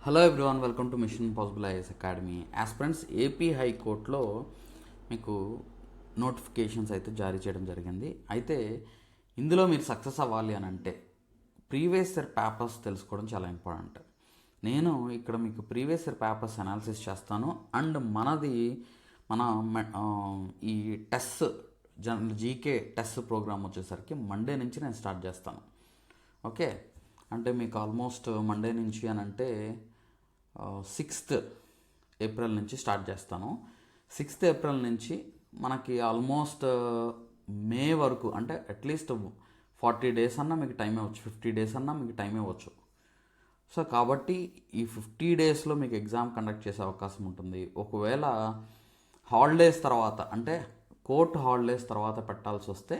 Hello everyone, welcome to machine possible IAS academy. Aspirants AP హైకోర్టులో మీకు notifications అయితే జారీ చేయడం జరిగింది. అయితే ఇందులో మీరు సక్సెస్ అవ్వాలి అని అంటే ప్రీవియస్ ఇయర్ పేపర్స్ తెలుసుకోవడం చాలా ఇంపార్టెంట్. నేను ఇక్కడ మీకు ప్రీవియస్ ఇయర్ పేపర్స్ అనాలిసిస్ చేస్తాను. అండ్ మన ఈ టెస్ట్ జీకే టెస్ట్ ప్రోగ్రామ్ వచ్చేసరికి మండే నుంచి నేను స్టార్ట్ చేస్తాను. ఓకే, అంటే మీకు ఆల్మోస్ట్ మండే నుంచి అని అంటే 6th ఏప్రిల్ నుంచి స్టార్ట్ చేస్తాను. 6th ఏప్రిల్ నుంచి మనకి ఆల్మోస్ట్ మే వరకు, అంటే అట్లీస్ట్ 40 days అన్నా మీకు టైం ఇవ్వచ్చు, 50 days అన్నా మీకు టైం ఇవ్వచ్చు. సో కాబట్టి ఈ 50 daysలో మీకు ఎగ్జామ్ కండక్ట్ చేసే అవకాశం ఉంటుంది. ఒకవేళ హాలిడేస్ తర్వాత, అంటే కోర్టు హాలిడేస్ తర్వాత పెట్టాల్సి వస్తే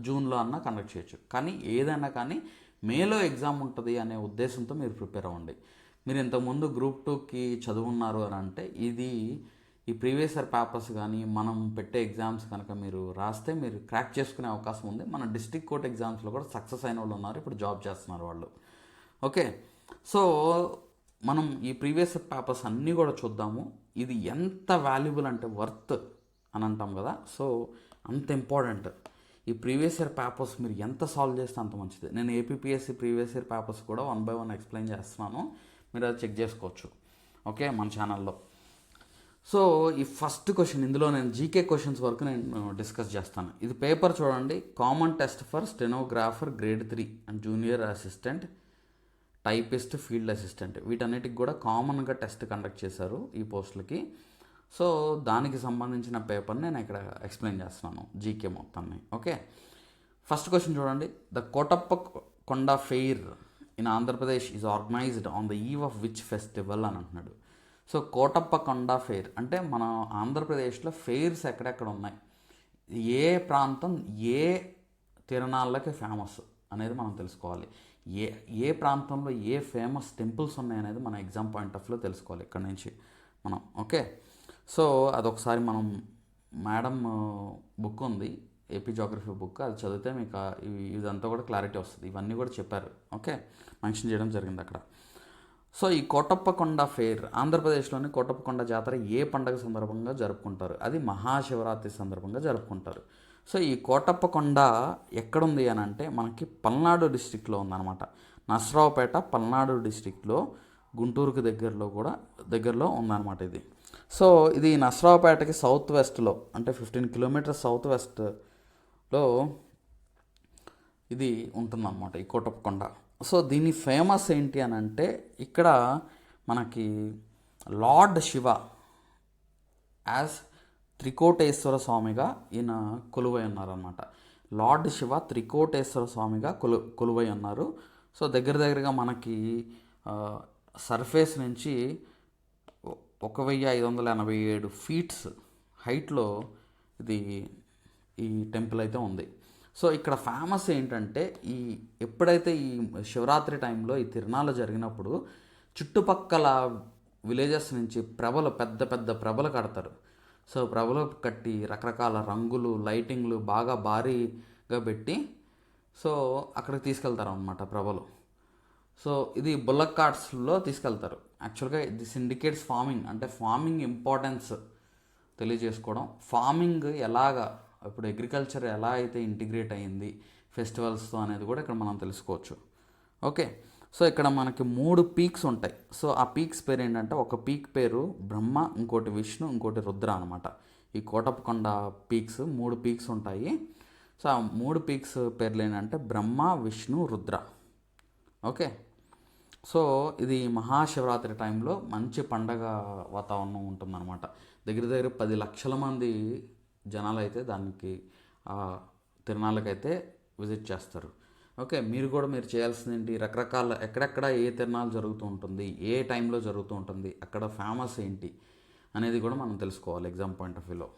జూన్లో అన్నా కండక్ట్ చేయొచ్చు. కానీ ఏదైనా కానీ మేలో ఎగ్జామ్ ఉంటుంది అనే ఉద్దేశంతో మీరు ప్రిపేర్ అవ్వండి. మీరు ఇంతకుముందు గ్రూప్ 2కి చదువున్నారు అని అంటే ఈ ప్రీవియస్ ఇయర్ పేపర్స్ కానీ మనం పెట్టే ఎగ్జామ్స్ కనుక మీరు రాస్తే మీరు క్రాక్ చేసుకునే అవకాశం ఉంది. మన డిస్ట్రిక్ట్ కోర్ట్ ఎగ్జామ్స్లో కూడా సక్సెస్ అయిన వాళ్ళు ఉన్నారు, ఇప్పుడు జాబ్ చేస్తున్నారు వాళ్ళు. ఓకే, సో మనం ఈ ప్రీవియస్ ఇయర్ పేపర్స్ అన్నీ కూడా చూద్దాము. ఇది ఎంత వాల్యుబుల్ అంటే వర్త్ అని అంటాం కదా, సో అంత ఇంపార్టెంట్. ఈ ప్రీవియస్ ఇయర్ పేపర్స్ మీరు ఎంత సాల్వ్ చేస్తే అంత మంచిది. నేను ఏపీపీఎస్సీ ప్రీవియస్ ఇయర్ పేపర్స్ కూడా 1 by 1 ఎక్స్ప్లెయిన్ చేస్తున్నాను, మీరు అది చెక్ చేసుకోవచ్చు. ఓకే, మన ఛానల్లో. సో ఈ ఫస్ట్ క్వశ్చన్, ఇందులో నేను జీకే క్వశ్చన్స్ వరకు నేను డిస్కస్ చేస్తాను. ఇది పేపర్ చూడండి, common test for stenographer grade 3 and junior assistant, typist, field assistant, వీటన్నిటికి కూడా కామన్గా టెస్ట్ కండక్ట్ చేశారు ఈ పోస్టులకి. సో దానికి సంబంధించిన పేపర్ని నేను ఇక్కడ ఎక్స్ప్లెయిన్ చేస్తున్నాను, జీకే మొత్తాన్ని. ఓకే, ఫస్ట్ క్వశ్చన్ చూడండి. ద కోటప్ప కొండ fair in Andhra Pradesh is organised on the eve of which festival అని అంటున్నాడు. సో కోటప్ప కొండ ఫెయిర్ అంటే మన ఆంధ్రప్రదేశ్లో ఫెయిర్స్ ఎక్కడెక్కడ ఉన్నాయి, ఏ ప్రాంతం ఏ తిరణాలకి ఫేమస్ అనేది మనం తెలుసుకోవాలి. ఏ ప్రాంతంలో ఏ ఫేమస్ టెంపుల్స్ ఉన్నాయనేది మన ఎగ్జామ్ పాయింట్ ఆఫ్ వ్యూలో తెలుసుకోవాలి ఇక్కడ నుంచి మనం. ఓకే, సో అదొకసారి మనం మేడం బుక్ ఉంది, ఏపీ జోగ్రఫీ బుక్, అది చదివితే మీకు ఇదంతా కూడా క్లారిటీ వస్తుంది. ఇవన్నీ కూడా చెప్పారు. ఓకే, మెన్షన్ చేయడం జరిగింది అక్కడ. సో ఈ కోటప్పకొండ ఫెయిర్, ఆంధ్రప్రదేశ్లోని కోటప్పకొండ జాతర ఏ పండుగ సందర్భంగా జరుపుకుంటారు? అది మహాశివరాత్రి సందర్భంగా జరుపుకుంటారు. సో ఈ కోటప్పకొండ ఎక్కడుంది అని అంటే మనకి పల్నాడు డిస్టిక్లో ఉందన్నమాట. నసరావుపేట పల్నాడు డిస్టిక్లో, గుంటూరుకి దగ్గరలో ఉందన్నమాట ఇది. సో ఇది నసరావుపేటకి సౌత్ వెస్ట్లో, అంటే 15 kilometers సౌత్ వెస్ట్లో ఇది ఉంటుందన్నమాట ఈ కోటప్పకొండ. సో దీని ఫేమస్ ఏంటి అని అంటే ఇక్కడ మనకి లార్డ్ శివ యాజ్ త్రికోటేశ్వర స్వామిగా ఈయన కొలువై ఉన్నారనమాట. లార్డ్ శివ త్రికోటేశ్వర స్వామిగా కొలువై ఉన్నారు. సో దగ్గరగా మనకి సర్ఫేస్ నుంచి 1587 feet హైట్లో ఈ టెంపుల్ అయితే ఉంది. సో ఇక్కడ ఫేమస్ ఏంటంటే ఎప్పుడైతే ఈ శివరాత్రి టైంలో ఈ తిరునాళ్ళు జరిగినప్పుడు చుట్టుపక్కల విలేజెస్ నుంచి పెద్ద పెద్ద ప్రభలు కడతారు. సో ప్రభలు కట్టి రకరకాల రంగులు, లైటింగ్లు బాగా భారీగా పెట్టి సో అక్కడికి తీసుకెళ్తారు అన్నమాట ప్రభలు. సో ఇది బుల్లక్ కార్ట్స్లో తీసుకెళ్తారు. యాక్చువల్గా దిస్ ఇండికేట్స్ ఫార్మింగ్, అంటే ఫార్మింగ్ ఇంపార్టెన్స్ తెలియజేసుకోవడం. ఫార్మింగ్ ఎలాగా ఇప్పుడు అగ్రికల్చర్ ఎలా అయితే ఇంటిగ్రేట్ అయ్యింది ఫెస్టివల్స్తో అనేది కూడా ఇక్కడ మనం తెలుసుకోవచ్చు. ఓకే, సో ఇక్కడ మనకి 3 peaks ఉంటాయి. సో ఆ పీక్స్ పేరు ఏంటంటే, ఒక పీక్ పేరు బ్రహ్మ, ఇంకోటి విష్ణు, ఇంకోటి రుద్ర అనమాట. ఈ కోటప్పకొండ పీక్స్ 3 peaks ఉంటాయి. సో ఆ 3 peaks పేర్లు ఏంటంటే బ్రహ్మ, విష్ణు, రుద్ర. ఓకే, సో ఇది మహాశివరాత్రి టైంలో మంచి పండగ వాతావరణం ఉంటుందన్నమాట. దగ్గర 10 లక్షల మంది జనాలు అయితే దానికి తిరునాళ్ళకైతే విజిట్ చేస్తారు. ఓకే, మీరు చేయాల్సింది ఏంటి, రకరకాల ఎక్కడెక్కడ ఏ తిరునాళ్ళు జరుగుతూ ఉంటుంది, ఏ టైంలో జరుగుతూ ఉంటుంది, అక్కడ ఫేమస్ ఏంటి అనేది కూడా మనం తెలుసుకోవాలి ఎగ్జామ్ పాయింట్ ఆఫ్ వ్యూలో.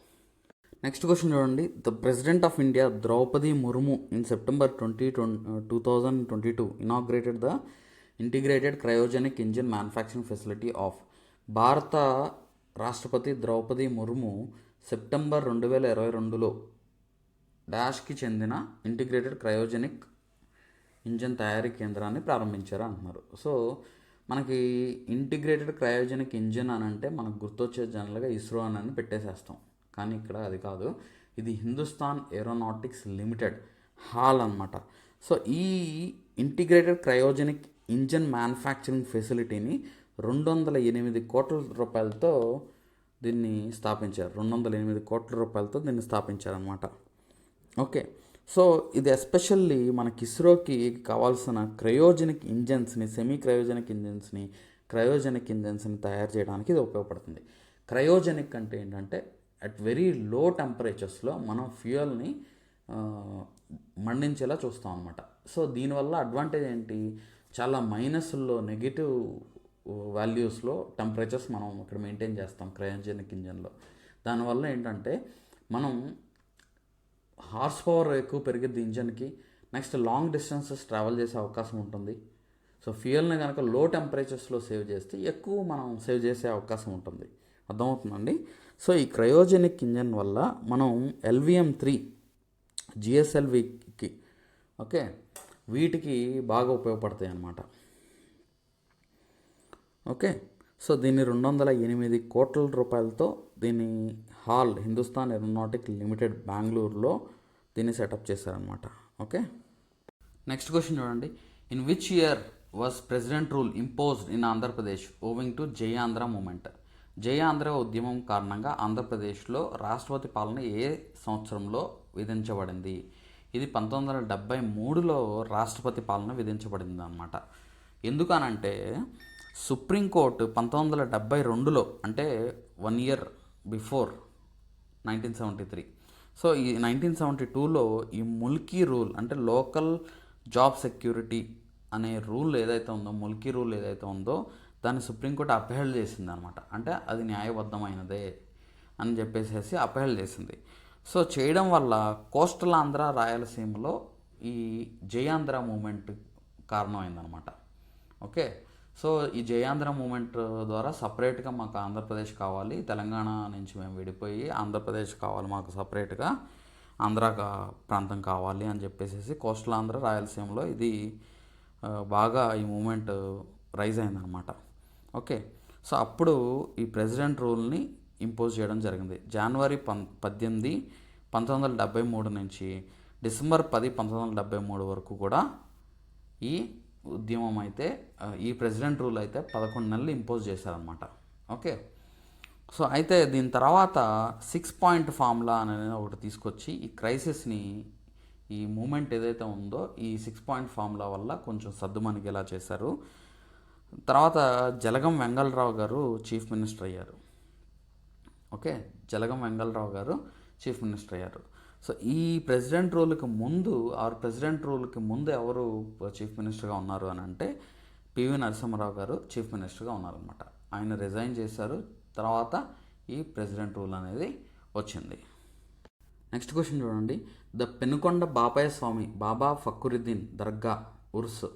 నెక్స్ట్ క్వశ్చన్ చూడండి. The president of India Draupadi Murmu in September 2022 inaugurated the integrated cryogenic engine manufacturing facility of. భారత రాష్ట్రపతి ద్రౌపది ముర్ము సెప్టెంబర్ 2022లో డాష్కి చెందిన ఇంటిగ్రేటెడ్ క్రయోజెనిక్ ఇంజన్ తయారీ కేంద్రాన్ని ప్రారంభించారు అంటున్నారు. సో మనకి ఇంటిగ్రేటెడ్ క్రయోజనిక్ ఇంజిన్ అని అంటే మనకు గుర్తొచ్చే జనరల్గా ఇస్రో అని పెట్టేసేస్తాం, కానీ ఇక్కడ అది కాదు. ఇది హిందుస్థాన్ ఏరోనాటిక్స్ లిమిటెడ్ హాల్ అనమాట. సో ఈ ఇంటిగ్రేటెడ్ క్రయోజనిక్ ఇంజిన్ మ్యానుఫ్యాక్చరింగ్ ఫెసిలిటీని 208 కోట్ల రూపాయలతో దీన్ని స్థాపించారు. 208 కోట్ల రూపాయలతో దీన్ని స్థాపించారనమాట. ఓకే, సో ఇది ఎస్పెషల్లీ మనకి ఇస్రోకి కావాల్సిన క్రయోజనిక్ ఇంజన్స్ని, సెమీ క్రయోజనిక్ ఇంజన్స్ని తయారు చేయడానికి ఇది ఉపయోగపడుతుంది. క్రయోజనిక్ అంటే ఏంటంటే అట్ వెరీ లో టెంపరేచర్స్లో మనం ఫ్యూయల్ని మండించేలా చూస్తాం అనమాట. సో దీనివల్ల అడ్వాంటేజ్ ఏంటి, చాలా మైనస్లో నెగిటివ్ వాల్యూస్లో టెంపరేచర్స్ మనం ఇక్కడ మెయింటైన్ చేస్తాం క్రయోజనిక్ ఇంజన్లో. దానివల్ల ఏంటంటే మనం హార్స్ పవర్ ఎక్కువ పెరిగిద్ది ఇంజన్కి. నెక్స్ట్ లాంగ్ డిస్టెన్సెస్ ట్రావెల్ చేసే అవకాశం ఉంటుంది. సో ఫ్యూయల్ని కనుక లో టెంపరేచర్స్లో సేవ్ చేస్తే ఎక్కువ మనం సేవ్ చేసే అవకాశం ఉంటుంది. అర్థమవుతుందండి. సో ఈ క్రయోజనిక్ ఇంజన్ వల్ల మనం LVM-3 GSLVకి ఓకే వీటికి బాగా ఉపయోగపడతాయి అన్నమాట. ఓకే, సో దీన్ని 208 కోట్ల రూపాయలతో దీన్ని హాల్ హిందుస్థాన్ ఏరోనాటిక్ లిమిటెడ్ బెంగళూరులో దీన్ని సెటప్ చేశారనమాట. ఓకే, నెక్స్ట్ క్వశ్చన్ చూడండి. In which year was president rule imposed in Andhra Pradesh owing to జై ఆంధ్ర మూమెంట్? జై ఆంధ్ర ఉద్యమం కారణంగా ఆంధ్రప్రదేశ్లో రాష్ట్రపతి పాలన ఏ సంవత్సరంలో విధించబడింది? ఇది 1973లో రాష్ట్రపతి పాలన విధించబడింది అనమాట. ఎందుకనంటే సుప్రీంకోర్టు 1972లో అంటే 1 year బిఫోర్ 1973, సో ఈ 1972లో ఈ ముల్కీ రూల్ అంటే లోకల్ జాబ్ సెక్యూరిటీ అనే రూల్ ఏదైతే ఉందో, ముల్కీ రూల్ ఏదైతే ఉందో దాన్ని సుప్రీంకోర్టు అపహెల్డ్ చేసింది అనమాట. అంటే అది న్యాయబద్ధమైనదే అని చెప్పేసి అపహెల్డ్ చేసింది. సో చేయడం వల్ల కోస్టల్ ఆంధ్ర రాయలసీమలో ఈ జై ఆంధ్ర మూమెంట్ కారణమైందనమాట. ఓకే, సో ఈ జై ఆంధ్ర మూమెంట్ ద్వారా సపరేట్గా మాకు ఆంధ్రప్రదేశ్ కావాలి, తెలంగాణ నుంచి మేము విడిపోయి ఆంధ్రప్రదేశ్ కావాలి, మాకు సపరేట్గా ఆంధ్ర ప్రాంతం కావాలి అని చెప్పేసి కోస్టల్ ఆంధ్ర రాయలసీమలో ఇది బాగా ఈ మూమెంట్ రైజ్ అయిందనమాట. ఓకే, సో అప్పుడు ఈ ప్రెసిడెంట్ రూల్ని ఇంపోజ్ చేయడం జరిగింది. జనవరి 18, 1973 నుంచి డిసెంబర్ 10, 1973 వరకు కూడా ఈ ఉద్యమం అయితే ఈ ప్రెసిడెంట్ రూల్ అయితే 11 నెలలు ఇంపోజ్ చేశారనమాట. ఓకే, సో అయితే దీని తర్వాత 6 పాయింట్ ఫార్ములా అనేది ఒకటి తీసుకొచ్చి ఈ క్రైసిస్ని, ఈ మూమెంట్ ఏదైతే ఉందో ఈ 6 పాయింట్ ఫార్ములా వల్ల కొంచెం సద్దుమణిగేలా చేశారు. తర్వాత జలగం వెంగళరావు గారు చీఫ్ మినిస్టర్ అయ్యారు. ఓకే, జలగం వెంగళరావు గారు చీఫ్ మినిస్టర్ అయ్యారు. సో ఈ ప్రెసిడెంట్ రూల్కి ముందు ఎవరు చీఫ్ మినిస్టర్గా ఉన్నారు అని అంటే పివి నరసింహారావు గారు చీఫ్ మినిస్టర్గా ఉన్నారనమాట. ఆయన రిజైన్ చేశారు. తర్వాత ఈ ప్రెసిడెంట్ రూల్ అనేది వచ్చింది. నెక్స్ట్ క్వశ్చన్ చూడండి. The Penukonda Bapayya Swami Baba Fakruddin Dargah Urs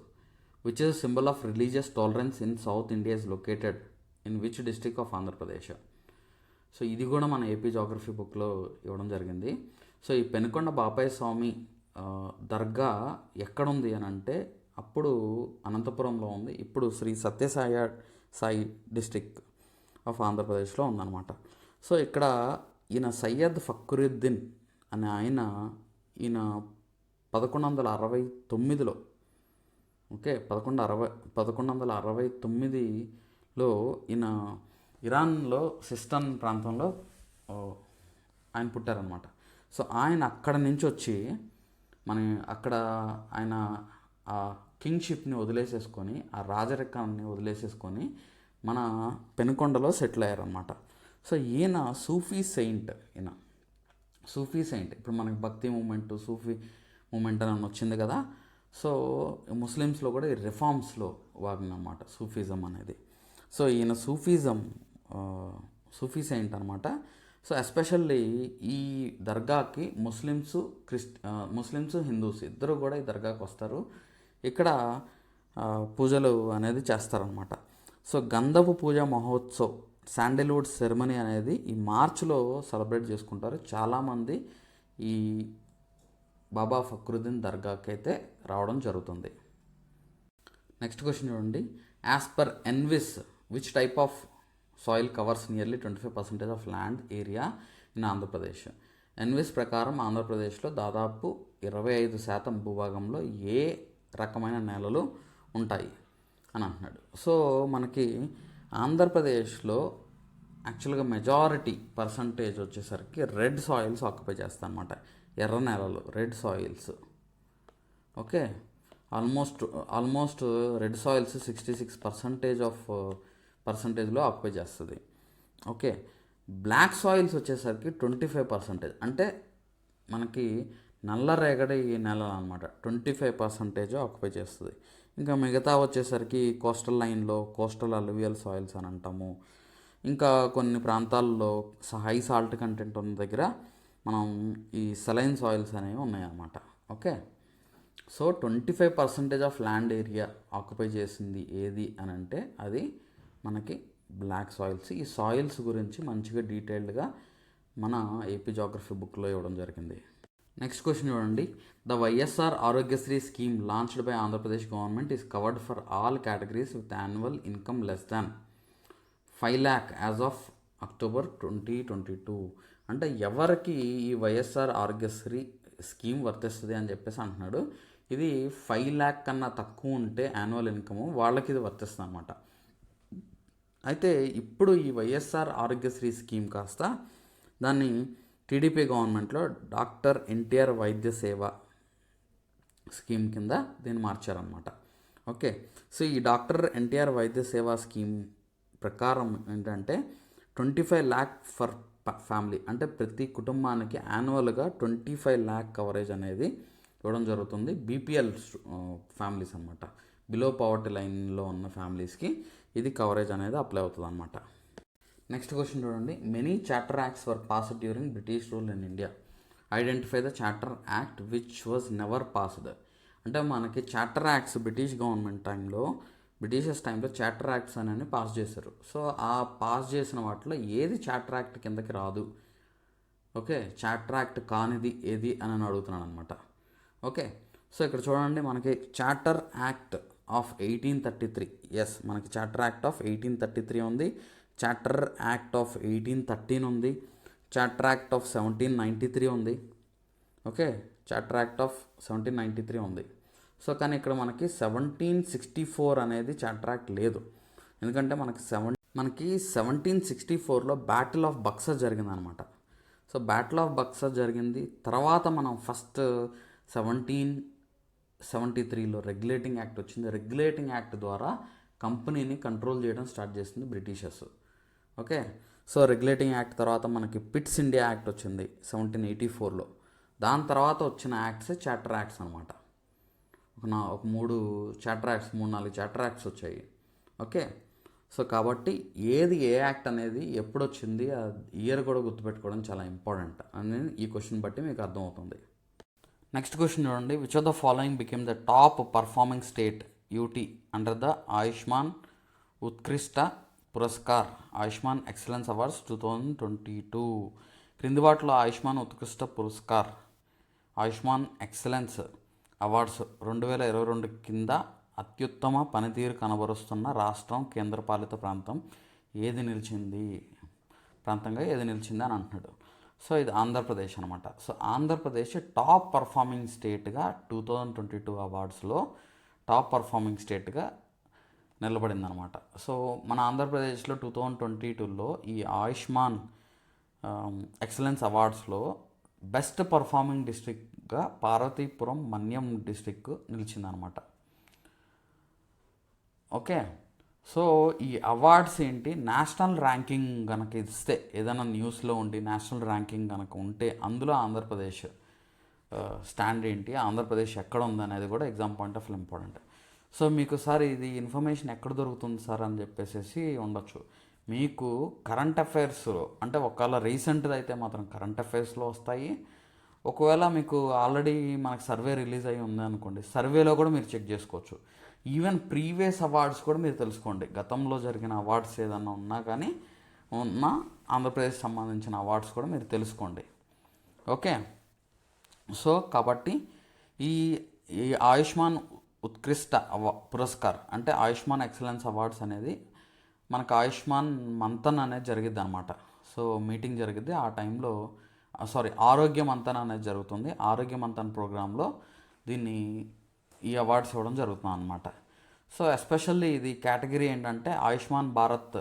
which is symbol of religious tolerance in South India is located in which district of Andhra Pradesh? So ఇది కూడా మన ఏపీ జాగ్రఫీ బుక్లో ఇవ్వడం జరిగింది. సో ఈ పెనుకొండ బాపయ్య స్వామి దర్గా ఎక్కడుంది అని అంటే అప్పుడు అనంతపురంలో ఉంది, ఇప్పుడు శ్రీ సాయి డిస్ట్రిక్ట్ ఆఫ్ ఆంధ్రప్రదేశ్లో ఉందన్నమాట. సో ఇక్కడ ఈయన సయ్యద్ ఫక్రుద్దీన్ అనే ఈయన 1169లో ఓకే 1169లో ఈయన ఇరాన్లో సిస్టన్ ప్రాంతంలో ఆయన పుట్టారనమాట. సో ఆయన అక్కడ నుంచి వచ్చి అక్కడ ఆయన ఆ కింగ్షిప్ని వదిలేసేసుకొని, ఆ రాజరికాన్ని వదిలేసేసుకొని మన పెనుకొండలో సెటిల్ అయ్యారనమాట. సో ఈయన సూఫీ సెయింట్. ఇప్పుడు మనకి భక్తి మూమెంట్, సూఫీ మూమెంట్ అని వచ్చింది కదా. సో ముస్లిమ్స్లో కూడా ఈ రిఫార్మ్స్లో భాగంగా సూఫీజం అనేది. సో ఈయన సూఫీ సెయింట్ అనమాట. సో ఎస్పెషల్లీ ఈ దర్గాకి ముస్లిమ్స్ హిందూస్ ఇద్దరు కూడా ఈ దర్గాకి వస్తారు. ఇక్కడ పూజలు అనేది చేస్తారనమాట. సో గంధపు పూజ మహోత్సవ్, శాండిల్వుడ్ సెరమనీ అనేది ఈ మార్చ్లో సెలబ్రేట్ చేసుకుంటారు. చాలామంది ఈ బాబా ఫక్రుద్దీన్ దర్గాకి అయితే రావడం జరుగుతుంది. నెక్స్ట్ క్వశ్చన్ చూడండి. As per ENVIS which type of soil covers nearly 25% of land area in Andhra Pradesh. ENVIS ప్రకారం ఆంధ్రప్రదేశ్లో దాదాపు 25% భూభాగంలో ఏ రకమైన నేలలు ఉంటాయి అని అంటున్నాడు. సో మనకి ఆంధ్రప్రదేశ్లో యాక్చువల్గా మెజారిటీ పర్సంటేజ్ వచ్చేసరికి రెడ్ సాయిల్స్ ఆక్యుపై చేస్తాయి అన్నమాట. ఎర్ర నేలలు, red soils. Okay, almost red soils 66% of పర్సంటేజ్లో ఆక్యుపై చేస్తుంది. ఓకే, బ్లాక్ సాయిల్స్ వచ్చేసరికి 25%, అంటే మనకి నల్లరేగడి నేలలు అనమాట, 25% ఆక్యుపై చేస్తుంది. ఇంకా మిగతా వచ్చేసరికి కోస్టల్ లైన్లో కోస్టల్ అలువియల్ సాయిల్స్ అని అంటాము. ఇంకా కొన్ని ప్రాంతాల్లో హై సాల్ట్ కంటెంట్ ఉన్న దగ్గర మనం ఈ సెలైన్ సాయిల్స్ అనేవి ఉన్నాయన్నమాట. Okay, so 25% of land area occupy చేసింది ఏది అని అంటే అది మనకి బ్లాక్ సాయిల్స్. ఈ సాయిల్స్ గురించి మంచిగా డీటెయిల్డ్గా మన ఏపీ జాగ్రఫీ బుక్లో ఇవ్వడం జరిగింది. నెక్స్ట్ క్వశ్చన్ చూడండి. The YSR Aarogyasri scheme launched by Andhra Pradesh government is covered for all categories with annual income less than 5 lakh as of October 2022. అంటే ఎవరికి ఈ వైఎస్ఆర్ ఆరోగ్యశ్రీ స్కీమ్ వర్తిస్తుంది అని చెప్పేసి అంటున్నాడు. ఇది 5 lakh కన్నా తక్కువ ఉంటే యాన్యువల్ ఇన్కమ్ వాళ్ళకి ఇది వర్తిస్తుంది అనమాట. అయితే ఇప్పుడు ఈ వైఎస్ఆర్ ఆరోగ్యశ్రీ స్కీమ్ కాస్త దాన్ని టీడీపీ గవర్నమెంట్లో డాక్టర్ ఎన్టీఆర్ వైద్య సేవ స్కీమ్ కింద దీన్ని మార్చారనమాట. ఓకే, సో ఈ డాక్టర్ ఎన్టీఆర్ వైద్య సేవ స్కీమ్ ప్రకారం ఏంటంటే 25 lakh ఫర్ ఫ్యామిలీ, అంటే ప్రతి కుటుంబానికి యాన్యువల్గా 25 lakh కవరేజ్ అనేది ఇవ్వడం జరుగుతుంది. బీపీఎల్ ఫ్యామిలీస్ అనమాట, బిలో పవర్టీ లైన్లో ఉన్న ఫ్యామిలీస్కి ఇది కవరేజ్ అనేది అప్లై అవుతుంది అనమాట. నెక్స్ట్ క్వశ్చన్ చూడండి. Many charter acts were passed during British rule in India. Identify the charter act which was never passed. అంటే మనకి చార్టర్ యాక్ట్స్ బ్రిటిష్ గవర్నమెంట్ టైంలో, బ్రిటిషర్స్ టైంలో చార్టర్ యాక్ట్స్ అనేవి పాస్ చేశారు. సో ఆ పాస్ చేసిన వాటిలో ఏది చార్టర్ యాక్ట్ కిందకి రాదు, ఓకే, చార్టర్ యాక్ట్ కానిది ఏది అని అడుగుతున్నాను అనమాట. ఓకే, సో ఇక్కడ చూడండి, మనకి చార్టర్ యాక్ట్ ఆఫ్ 1833, ఎస్, మనకి చార్టర్ యాక్ట్ ఆఫ్ 1833 ఉంది, చార్టర్ యాక్ట్ ఆఫ్ 1813 ఉంది, చార్టర్ యాక్ట్ ఆఫ్ 1793 ఉంది. ఓకే, చార్టర్ యాక్ట్ ఆఫ్ 1793 ఉంది. సో కానీ ఇక్కడ మనకి 1764 అనేది చార్టర్ యాక్ట్ లేదు. ఎందుకంటే మనకి 1764లో బ్యాటిల్ ఆఫ్ బక్సర్ జరిగిందనమాట. సో బ్యాటిల్ ఆఫ్ బక్సర్ జరిగింది తర్వాత మనం ఫస్ట్ 1773లో రెగ్యులేటింగ్ యాక్ట్ వచ్చింది. రెగ్యులేటింగ్ యాక్ట్ ద్వారా కంపెనీని కంట్రోల్ చేయడం స్టార్ట్ చేసింది Britishers. Okay, so regulating act తర్వాత మనకి పిట్స్ ఇండియా యాక్ట్ వచ్చింది 1784లో. దాని తర్వాత వచ్చిన యాక్ట్స్ చార్టర్ యాక్ట్స్ అనమాట. ఒక 3 చార్టర్ యాక్ట్స్, 3-4 చార్టర్ యాక్ట్స్ వచ్చాయి. ఓకే, సో కాబట్టి ఏది ఏ యాక్ట్ అనేది ఎప్పుడు వచ్చింది, ఆ ఇయర్ కూడా గుర్తుపెట్టుకోవడం చాలా ఇంపార్టెంట్ అనేది ఈ క్వశ్చన్ బట్టి మీకు అర్థమవుతుంది. నెక్స్ట్ క్వశ్చన్ చూడండి. Which of the following became the top performing state UT under the Ayushman Utkrisht Puraskar Ayushman excellence awards 2022. క్రింది వాటిలో ఆయుష్మాన్ ఉత్కృష్ట పురస్కార్ ఆయుష్మాన్ ఎక్సలెన్స్ అవార్డ్స్ 2022 కింద అత్యుత్తమ పనితీరు కనబరుస్తున్న రాష్ట్రం, కేంద్రపాలిత ప్రాంతంగా ఏది నిలిచింది అని అంటున్నాడు. సో ఇది ఆంధ్రప్రదేశ్ అనమాట. సో ఆంధ్రప్రదేశ్ టాప్ పర్ఫార్మింగ్ స్టేట్గా 2022 అవార్డ్స్లో టాప్ పర్ఫార్మింగ్ స్టేట్గా నిలబడింది అనమాట. సో మన ఆంధ్రప్రదేశ్లో 2022లో ఈ ఆయుష్మాన్ ఎక్సలెన్స్ అవార్డ్స్లో బెస్ట్ పర్ఫార్మింగ్ డిస్ట్రిక్ట్గా పార్వతీపురం మన్యం డిస్ట్రిక్ట్ నిలిచిందనమాట. ఓకే, సో ఈ అవార్డ్స్ ఏంటి, నేషనల్ ర్యాంకింగ్ కనుక ఇస్తే, ఏదైనా న్యూస్లో ఉండి నేషనల్ ర్యాంకింగ్ కనుక ఉంటే అందులో ఆంధ్రప్రదేశ్ స్టాండ్ ఏంటి, ఆంధ్రప్రదేశ్ ఎక్కడ ఉందనేది కూడా exam point of view important. So మీకు సార్ ఇది ఇన్ఫర్మేషన్ ఎక్కడ దొరుకుతుంది సార్ అని చెప్పేసి ఉండొచ్చు. మీకు కరెంట్ అఫైర్స్లో, అంటే ఒకవేళ రీసెంట్ది అయితే మాత్రం కరెంట్ అఫైర్స్లో వస్తాయి. ఒకవేళ మీకు ఆల్రెడీ మనకు సర్వే రిలీజ్ అయ్యి ఉంది అనుకోండి, సర్వేలో కూడా మీరు చెక్ చేసుకోవచ్చు. ఈవెన్ ప్రీవియస్ అవార్డ్స్ కూడా మీరు తెలుసుకోండి. గతంలో జరిగిన అవార్డ్స్ ఏదన్నా ఉన్నా కానీ ఆంధ్రప్రదేశ్ సంబంధించిన అవార్డ్స్ కూడా మీరు తెలుసుకోండి. ఓకే, సో కాబట్టి ఈ ఆయుష్మాన్ ఉత్కృష్ట పురస్కార్ అంటే ఆయుష్మాన్ ఎక్సలెన్స్ అవార్డ్స్ అనేది మనకు ఆయుష్మాన్ మంతన్ అనేది జరిగిద్ది అనమాట. సో మీటింగ్ జరిగిద్ది ఆ టైంలో, ఆరోగ్య మంతన్ అనేది జరుగుతుంది. ఆరోగ్య మంతన్ ప్రోగ్రాంలో దీన్ని ఈ అవార్డ్స్ ఇవ్వడం జరుగుతుంది అనమాట. సో ఎస్పెషల్లీ ఇది కేటగిరీ ఏంటంటే ఆయుష్మాన్ భారత్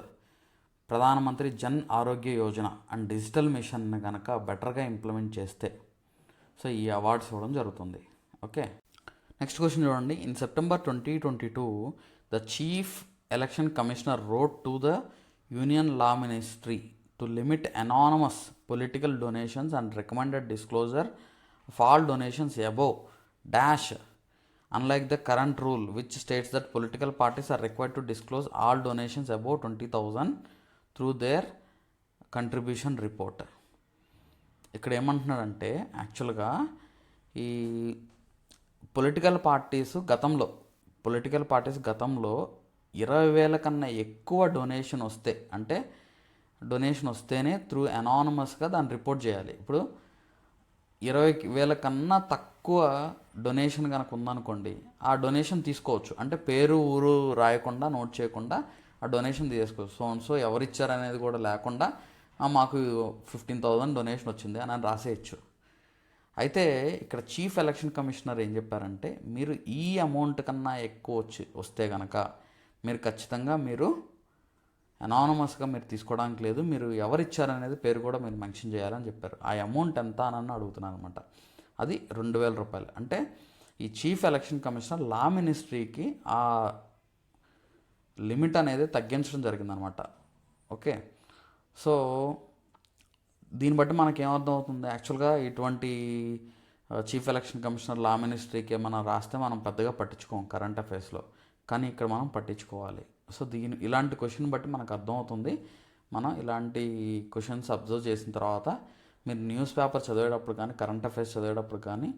ప్రధానమంత్రి జన్ ఆరోగ్య యోజన అండ్ డిజిటల్ మిషన్ని కనుక బెటర్గా ఇంప్లిమెంట్ చేస్తే సో ఈ అవార్డ్స్ ఇవ్వడం జరుగుతుంది. ఓకే, నెక్స్ట్ క్వశ్చన్ చూడండి. In September 2022 the chief election commissioner road to the union law ministry to limit anonymous political donations and recommended disclosure of all donations above dash unlike the current rule which states that political parties are required to disclose all donations above 20,000 through their contribution report. ఇక్కడ ఏమంటున్నాడంటే యాక్చువల్గా ఈ political parties గతంలో 20,000 కన్నా ఎక్కువ donation వస్తే, అంటే donation వస్తేనే త్రూ అనానమస్గా దాన్ని రిపోర్ట్ చేయాలి. ఇప్పుడు 20,000 కన్నా తక్కువ డొనేషన్ కనుక ఉందనుకోండి, ఆ డొనేషన్ తీసుకోవచ్చు. అంటే పేరు ఊరు రాయకుండా, నోట్ చేయకుండా ఆ డొనేషన్ తీసుకోవచ్చు. సో ఎవరిచ్చారనేది కూడా లేకుండా మాకు 15,000 డొనేషన్ వచ్చింది అని రాసేయచ్చు. అయితే ఇక్కడ చీఫ్ ఎలక్షన్ కమిషనర్ ఏం చెప్పారంటే, మీరు ఈ అమౌంట్ కన్నా ఎక్కువ వస్తే కనుక మీరు ఖచ్చితంగా మీరు అనానమస్గా మీరు తీసుకోవడానికి లేదు, మీరు ఎవరు ఇచ్చారనేది పేరు కూడా మీరు మెన్షన్ చేయాలని చెప్పారు. ఆ అమౌంట్ ఎంత అని అడుగుతున్నాను అనమాట. అది 2,000 రూపాయలు. అంటే ఈ చీఫ్ ఎలక్షన్ కమిషనర్ లా మినిస్ట్రీకి ఆ లిమిట్ అనేది తగ్గించడం జరిగిందనమాట. ఓకే, సో దీన్ని బట్టి మనకి ఏమర్థం అవుతుంది, యాక్చువల్గా ఇటువంటి చీఫ్ ఎలక్షన్ కమిషనర్ లా మినిస్ట్రీకి ఏమైనా రాస్తే మనం పెద్దగా పట్టించుకోం కరెంట్ అఫైర్స్లో, కానీ ఇక్కడ మనం పట్టించుకోవాలి. సో ఇలాంటి క్వశ్చన్ బట్టి మనకు అర్థమవుతుంది. మనం ఇలాంటి క్వశ్చన్స్ అబ్జర్వ్ చేసిన తర్వాత మీరు న్యూస్ పేపర్ చదివేటప్పుడు కానీ కరెంట్ అఫైర్స్ చదివేటప్పుడు కానీ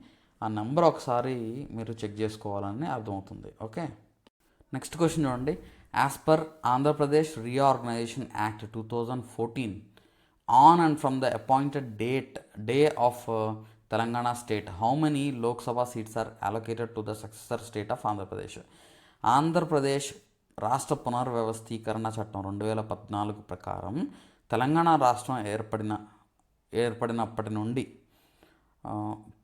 ఆ నెంబర్ ఒకసారి మీరు చెక్ చేసుకోవాలని అర్థమవుతుంది. ఓకే, నెక్స్ట్ క్వశ్చన్ చూడండి. As per Andhra Pradesh reorganisation act 2014 on and from the appointed day of Telangana state how many Lok Sabha seats are allocated to the successor state of Andhra Pradesh. Andhra Pradesh రాష్ట్ర పునర్వ్యవస్థీకరణ చట్టం 2014 ప్రకారం తెలంగాణ రాష్ట్రం ఏర్పడినప్పటి నుండి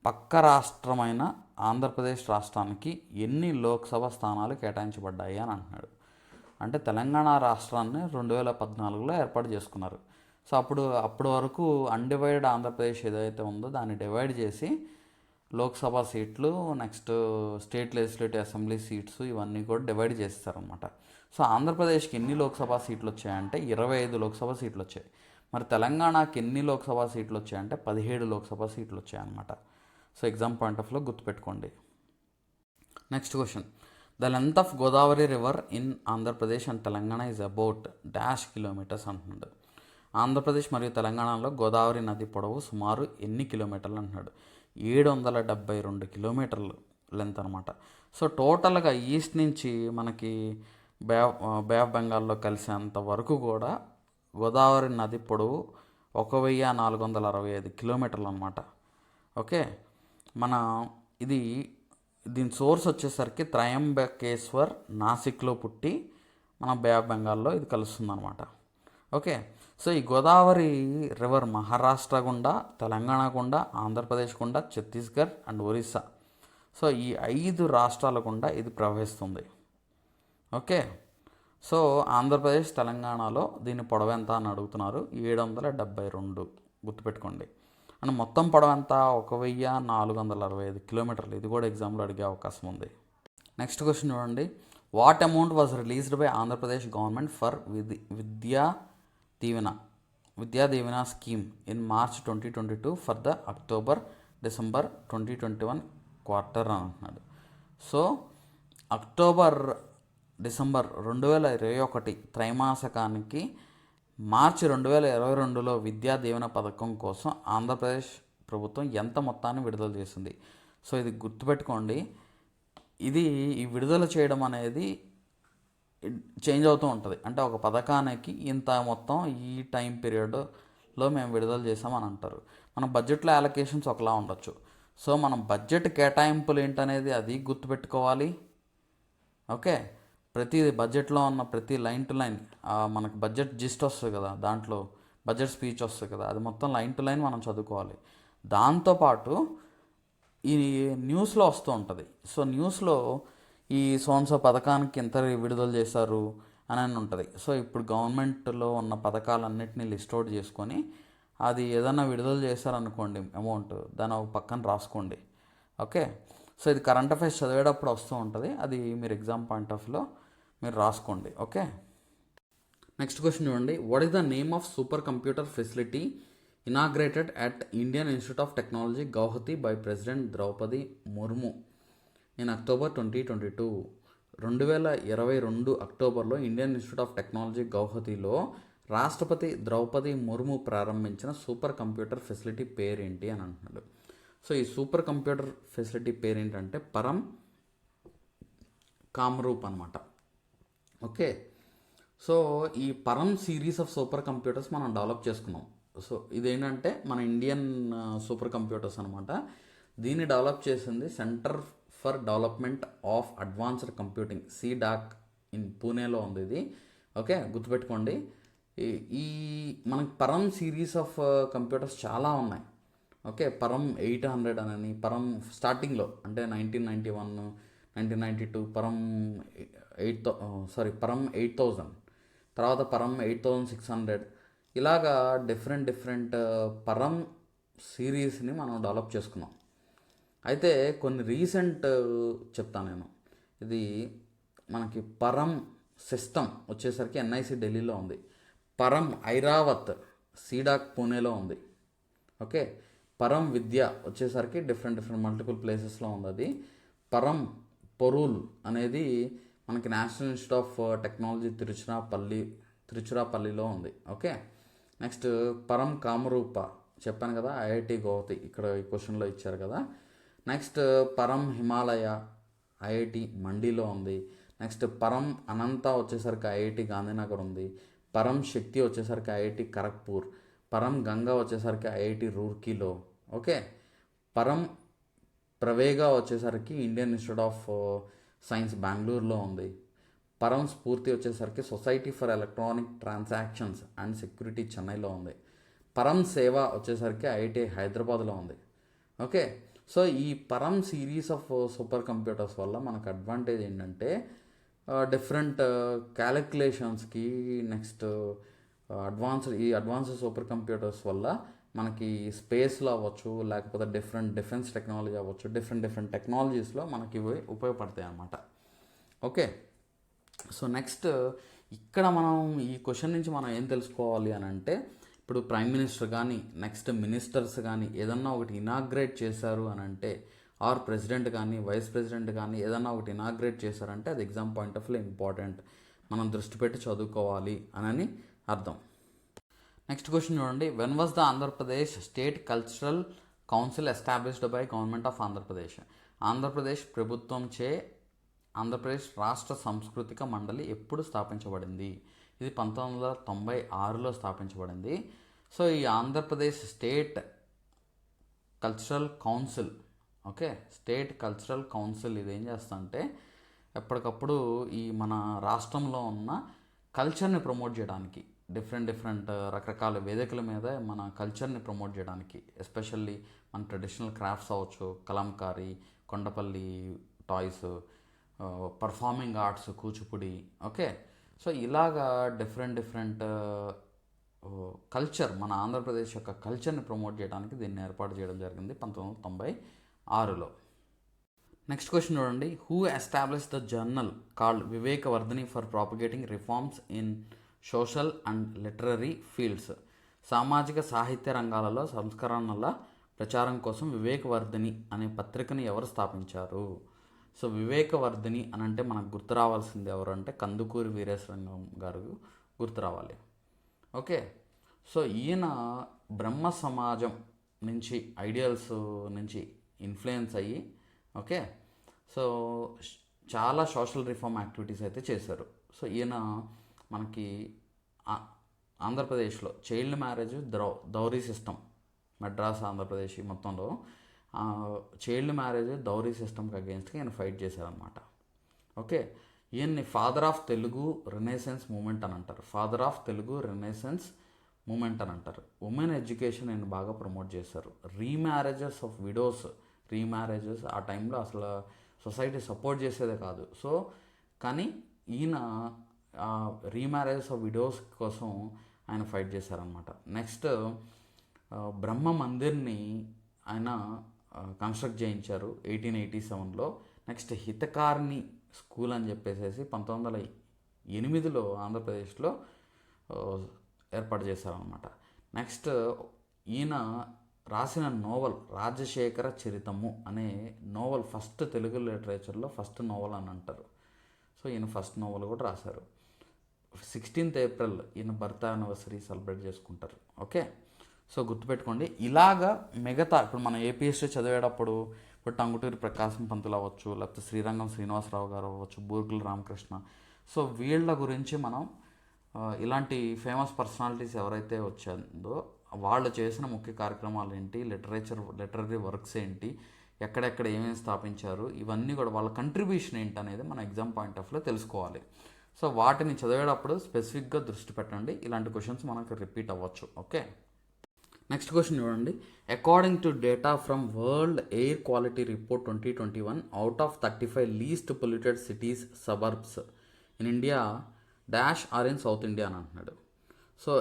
పక్క రాష్ట్రమైన ఆంధ్రప్రదేశ్ రాష్ట్రానికి ఎన్ని లోక్సభ స్థానాలు కేటాయించబడ్డాయి అని అంటున్నాడు. అంటే తెలంగాణ రాష్ట్రాన్ని 2014లో ఏర్పాటు చేసుకున్నారు. సో అప్పటి వరకు అన్డివైడెడ్ ఆంధ్రప్రదేశ్ ఏదైతే ఉందో దాన్ని డివైడ్ చేసి లోక్సభ సీట్లు, next state legislative assembly seats ఇవన్నీ కూడా డివైడ్ చేస్తారనమాట. సో ఆంధ్రప్రదేశ్కి ఎన్ని లోక్సభ సీట్లు వచ్చాయంటే 25 లోక్సభ సీట్లు వచ్చాయి. మరి తెలంగాణకి ఎన్ని లోక్సభ సీట్లు వచ్చాయంటే 17 లోక్సభ సీట్లు వచ్చాయన్నమాట. సో ఎగ్జామ్ పాయింట్ ఆఫ్ లో గుర్తుపెట్టుకోండి. Next question. The length of Godavari river in Andhra Pradesh and Telangana is about dash kilometres అంటున్నాడు. ఆంధ్రప్రదేశ్ మరియు తెలంగాణలో గోదావరి నది పొడవు సుమారు ఎన్ని కిలోమీటర్లు అంటున్నాడు. 772 కిలోమీటర్లు లెంత్ అనమాట. సో టోటల్గా ఈస్ట్ నుంచి మనకి బే ఆఫ్ బెంగాల్లో కలిసేంత వరకు కూడా గోదావరి నది పొడవు 1,465 కిలోమీటర్లు అనమాట. ఓకే, మన దీని సోర్స్ వచ్చేసరికి త్రయంబకేశ్వర్ నాసిక్లో పుట్టి మన బే ఆఫ్ బెంగాల్లో ఇది కలుస్తుంది అనమాట. ఓకే, సో ఈ గోదావరి రివర్ మహారాష్ట్ర గుండా, తెలంగాణ గుండా, ఆంధ్రప్రదేశ్ గుండా, ఛత్తీస్గఢ్ అండ్ ఒరిస్సా, సో ఈ 5 రాష్ట్రాల గుండా ఇది ప్రవహిస్తుంది. ఓకే, సో ఆంధ్రప్రదేశ్ తెలంగాణలో దీని పొడవు ఎంత అని అడుగుతున్నారు. 772 గుర్తుపెట్టుకోండి. అండ్ మొత్తం పొడవు ఎంత 1,465 కిలోమీటర్లు. ఇది కూడా ఎగ్జామ్లో అడిగే అవకాశం ఉంది. నెక్స్ట్ క్వశ్చన్ చూడండి. What amount was released by Andhra Pradesh government for Vidya Deevena scheme in March 2022 for the October December 2021 quarter అని అంటున్నాడు. సో అక్టోబర్-డిసెంబర్ 2021 త్రైమాసికానికి మార్చి 2022లో విద్యా దీవెన పథకం కోసం ఆంధ్రప్రదేశ్ ప్రభుత్వం ఎంత మొత్తాన్ని విడుదల చేసింది. సో ఇది గుర్తుపెట్టుకోండి. ఈ విడుదల చేయడం అనేది చేంజ్ అవుతూ ఉంటుంది. అంటే ఒక పథకానికి ఇంత మొత్తం ఈ టైం పీరియడ్లో మేము విడుదల చేసామని అంటారు. మన బడ్జెట్లో అలొకేషన్స్ ఒకలా ఉండొచ్చు. సో మనం బడ్జెట్ కేటాయింపులు ఏంటనేది అది గుర్తుపెట్టుకోవాలి. ఓకే, ప్రతి బడ్జెట్లో ఉన్న ప్రతి లైన్ టు లైన్ మనకు బడ్జెట్ జిస్ట్ వస్తుంది కదా, దాంట్లో బడ్జెట్ స్పీచ్ వస్తుంది కదా, అది మొత్తం లైన్ టు లైన్ మనం చదువుకోవాలి. దాంతోపాటు ఈ న్యూస్లో వస్తూ ఉంటుంది. సో న్యూస్లో ఈ సోన్సో పథకానికి ఎంత విడుదల చేశారు అని ఉంటుంది. సో ఇప్పుడు గవర్నమెంట్లో ఉన్న పథకాలన్నింటినీ లిస్ట్ అవుట్ చేసుకొని అది ఏదైనా విడుదల చేశారనుకోండి అమౌంట్, దాని ఒక పక్కన రాసుకోండి. ఓకే, సో ఇది కరెంట్ అఫైర్స్ చదివేటప్పుడు వస్తూ ఉంటుంది, అది మీరు ఎగ్జామ్ పాయింట్ ఆఫ్ వ్యూలో మీరు రాసుకోండి. ఓకే, నెక్స్ట్ క్వశ్చన్ చూడండి. What is the name of super computer facility inaugurated at Indian Institute of Technology Guwahati by president Draupadi Murmu in October 2022? 2022 అక్టోబర్లో ఇండియన్ ఇన్స్టిట్యూట్ ఆఫ్ టెక్నాలజీ గౌహతిలో రాష్ట్రపతి ద్రౌపది ముర్ము ప్రారంభించిన సూపర్ కంప్యూటర్ ఫెసిలిటీ పేరేంటి అని అంటున్నాడు. సో ఈ సూపర్ కంప్యూటర్ ఫెసిలిటీ పేరేంటంటే పరం కామ్రూప్ అనమాట. ఓకే, సో ఈ పరం సిరీస్ ఆఫ్ సూపర్ కంప్యూటర్స్ మనం డెవలప్ చేసుకున్నాం. సో ఇదేంటంటే మన ఇండియన్ సూపర్ కంప్యూటర్స్ అనమాట. దీన్ని డెవలప్ చేసింది centre for development of advanced computing, C-DAC in పూణేలో ఉంది ఇది. ఓకే, గుర్తుపెట్టుకోండి. ఈ మనకి పరం సిరీస్ ఆఫ్ కంప్యూటర్స్ చాలా ఉన్నాయి. ఓకే, పరం 800 అని, పరం స్టార్టింగ్లో అంటే 1991, 1992 పరం 8000, తర్వాత పరం 8600, ఇలాగా డిఫరెంట్ పరం సిరీస్ని మనం డెవలప్ చేసుకున్నాం. అయితే కొన్ని రీసెంట్ చెప్తాను నేను. ఇది మనకి పరం సిస్టమ్ వచ్చేసరికి ఎన్ఐసి ఢిల్లీలో ఉంది, పరం ఐరావత్ సీడాక్ పూణేలో ఉంది. ఓకే, పరం విద్య వచ్చేసరికి డిఫరెంట్ మల్టిపుల్ ప్లేసెస్లో ఉంది. అది పరం పొరూల్ అనేది మనకి నేషనల్ ఇన్స్టిట్యూట్ ఆఫ్ టెక్నాలజీ తిరుచిరాపల్లిలో ఉంది. ఓకే, నెక్స్ట్ పరం కామరూప చెప్పాను కదా, ఐఐటి గౌహతి, ఇక్కడ ఈ క్వశ్చన్లో ఇచ్చారు కదా. నెక్స్ట్ పరం హిమాలయ ఐఐటి మండీలో ఉంది. నెక్స్ట్ పరం అనంత వచ్చేసరికి ఐఐటి గాంధీనగర్ ఉంది. పరం శక్తి వచ్చేసరికి ఐఐటి ఖరగ్పూర్. పరం గంగా వచ్చేసరికి ఐఐటి రూర్కీలో. ఓకే, పరం ప్రవేగా వచ్చేసరికి ఇండియన్ ఇన్స్టిట్యూట్ ఆఫ్ సైన్స్ బెంగళూరులో ఉంది. పరం స్ఫూర్తి వచ్చేసరికి society for electronic transactions and security చెన్నైలో ఉంది. పరం సేవ వచ్చేసరికి ఐఐటి హైదరాబాద్లో ఉంది. ఓకే, సో ఈ పరం సిరీస్ ఆఫ్ సూపర్ కంప్యూటర్స్ వల్ల మనకు అడ్వాంటేజ్ ఏంటంటే డిఫరెంట్ క్యాలిక్యులేషన్స్కి, నెక్స్ట్ అడ్వాన్స్డ్ సూపర్ కంప్యూటర్స్ వల్ల మనకి స్పేస్లో అవ్వచ్చు, లేకపోతే డిఫెన్స్ టెక్నాలజీ అవ్వచ్చు, డిఫరెంట్ టెక్నాలజీస్లో మనకి ఇవి ఉపయోగపడతాయి అన్నమాట. ఓకే, సో నెక్స్ట్ ఇక్కడ మనం ఈ క్వశ్చన్ నుంచి మనం ఏం తెలుసుకోవాలి అని అంటే, ఇప్పుడు ప్రైమ్ మినిస్టర్ కానీ నెక్స్ట్ మినిస్టర్స్ కానీ ఏదన్నా ఒకటి ఇనాగ్రేట్ చేశారు అని అంటే, ఆర్ ప్రెసిడెంట్ కానీ వైస్ ప్రెసిడెంట్ కానీ ఏదన్నా ఒకటి ఇనాగ్రేట్ చేశారంటే అది exam point of view important, మనం దృష్టి పెట్టి చదువుకోవాలి అని అర్థం. నెక్స్ట్ క్వశ్చన్ చూడండి. When was the Andhra Pradesh state cultural council established by government of Andhra Pradesh? Andhra Pradesh ప్రభుత్వంచే ఆంధ్రప్రదేశ్ రాష్ట్ర సాంస్కృతిక మండలి ఎప్పుడు స్థాపించబడింది? ఇది 1996లో స్థాపించబడింది. సో ఈ Andhra Pradesh state cultural council, okay, state cultural council ఇది ఏం చేస్తుందంటే ఎప్పటికప్పుడు ఈ మన రాష్ట్రంలో ఉన్న కల్చర్ని ప్రమోట్ చేయడానికి డిఫరెంట్ రకరకాల వేదికల మీద మన కల్చర్ని ప్రమోట్ చేయడానికి, ఎస్పెషల్లీ మన ట్రెడిషనల్ క్రాఫ్ట్స్ అవ్వచ్చు, Kalamkari, Kondapalli toys, performing arts, Kuchipudi. Okay, so ఇలాగా డిఫరెంట్ కల్చర్, మన ఆంధ్రప్రదేశ్ యొక్క కల్చర్ని ప్రమోట్ చేయడానికి దీన్ని ఏర్పాటు చేయడం జరిగింది 1996లో. నెక్స్ట్ క్వశ్చన్ చూడండి. Who establish the journal called Vivekavardhini for propagating reforms in social and literary fields? సామాజిక సాహిత్య రంగాలలో సంస్కరణల ప్రచారం కోసం వివేకవర్ధిని అనే పత్రికను ఎవరు స్థాపించారు? సో వివేకవర్ధిని అని అంటే మనకు గుర్తు రావాల్సింది ఎవరు అంటే కందుకూరి వీరేశలింగం గారు గుర్తు రావాలి. ఓకే, సో ఈయన బ్రహ్మ సమాజం నుంచి ఐడియల్స్ నుంచి ఇన్ఫ్లుయెన్స్ అయ్యి, ఓకే, సో చాలా సోషల్ రిఫార్మ్ యాక్టివిటీస్ అయితే చేశారు. సో ఈయన మనకి ఆంధ్రప్రదేశ్లో child marriage dowry system, Madras Andhra Pradesh మొత్తంలో చైల్డ్ మ్యారేజ్ దౌరీ సిస్టమ్కి అగేన్స్ట్గా ఈయన ఫైట్ చేశారనమాట. ఓకే, ఈయన్ని father of Telugu renaissance movement అని అంటారు. Father of Telugu renaissance movement అని అంటారు. ఉమెన్ ఎడ్యుకేషన్ ఈయన బాగా ప్రమోట్ చేశారు. రీమ్యారేజెస్ ఆఫ్ విడోస్, రీమ్యారేజెస్ ఆ టైంలో అసలు సొసైటీ సపోర్ట్ చేసేదే కాదు. సో కానీ ఈయన రీమ్యారేజెస్ ఆఫ్ విడోస్ కోసం ఆయన ఫైట్ చేశారనమాట. నెక్స్ట్ బ్రహ్మ మందిర్ని ఆయన కన్స్ట్రక్ట్ చేయించారు 1887లో. నెక్స్ట్ హితకారిణి స్కూల్ అని చెప్పేసి 1908లో ఆంధ్రప్రదేశ్లో ఏర్పాటు చేశారనమాట. నెక్స్ట్ ఈయన రాసిన నోవల్ రాజశేఖర చరితము అనే నోవల్ ఫస్ట్ తెలుగు లిటరేచర్లో ఫస్ట్ నోవల్ అని అంటారు. సో ఈయన ఫస్ట్ నోవల్ కూడా రాశారు. 16th ఏప్రిల్ ఈయన బర్త్ యానివర్సరీ సెలబ్రేట్ చేసుకుంటారు. ఓకే, సో గుర్తుపెట్టుకోండి. ఇలాగా మిగతా ఇప్పుడు మనం ఏపీఎస్సీ చదివేటప్పుడు ఇప్పుడు టంగుటూరి ప్రకాశం పంతులు అవ్వచ్చు, లేకపోతే శ్రీరంగం శ్రీనివాసరావు గారు అవ్వచ్చు, బూర్గుల రామకృష్ణ, సో వీళ్ళ గురించి మనం ఇలాంటి ఫేమస్ పర్సనాలిటీస్ ఎవరైతే వచ్చారో వాళ్ళు చేసిన ముఖ్య కార్యక్రమాలు ఏంటి, లిటరరీ వర్క్స్ ఏంటి, ఎక్కడెక్కడ ఏమేమి స్థాపించారు, ఇవన్నీ కూడా వాళ్ళ కంట్రిబ్యూషన్ ఏంటి అనేది మన ఎగ్జామ్ పాయింట్ ఆఫ్ వ్యూలో తెలుసుకోవాలి. సో వాటిని చదివేటప్పుడు స్పెసిఫిక్గా దృష్టి పెట్టండి. ఇలాంటి క్వశ్చన్స్ మనకు రిపీట్ అవ్వచ్చు. ఓకే, నెక్స్ట్ క్వశ్చన్ చూడండి. According to data from World Air Quality Report 2021, out of 35 least polluted cities suburbs in India dash are in South India అని అంటున్నాడు. So